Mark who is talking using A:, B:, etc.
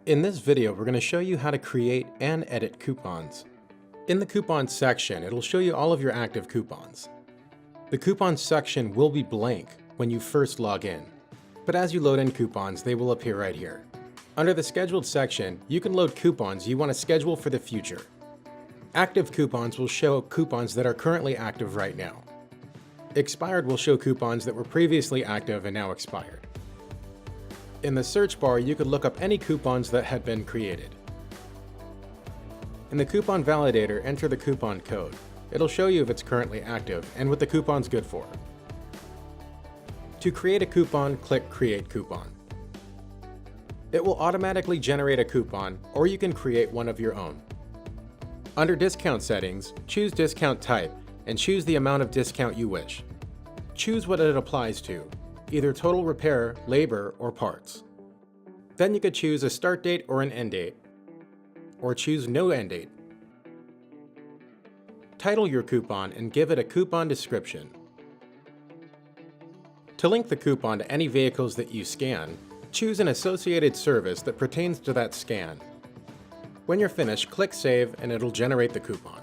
A: In this video, we're going to show you how to create and edit coupons. In the coupons section, it'll show you all of your active coupons. The coupons section will be blank when you first log in, but as you load in coupons, they will appear right here. Under the scheduled section, you can load coupons you want to schedule for the future. Active coupons will show coupons that are currently active right now. Expired will show coupons that were previously active and now expired. In the search bar, you could look up any coupons that had been created. In the coupon validator, enter the coupon code. It'll show you if it's currently active and what the coupon's good for. To create a coupon, click Create Coupon. It will automatically generate a coupon, or you can create one of your own. Under Discount Settings, choose Discount Type and choose the amount of discount you wish. Choose what it applies to, either total repair, labor, or parts. Then you could choose a start date or an end date, or choose no end date. Title your coupon and give it a coupon description. To link the coupon to any vehicles that you scan, choose an associated service that pertains to that scan. When you're finished, click Save and it'll generate the coupon.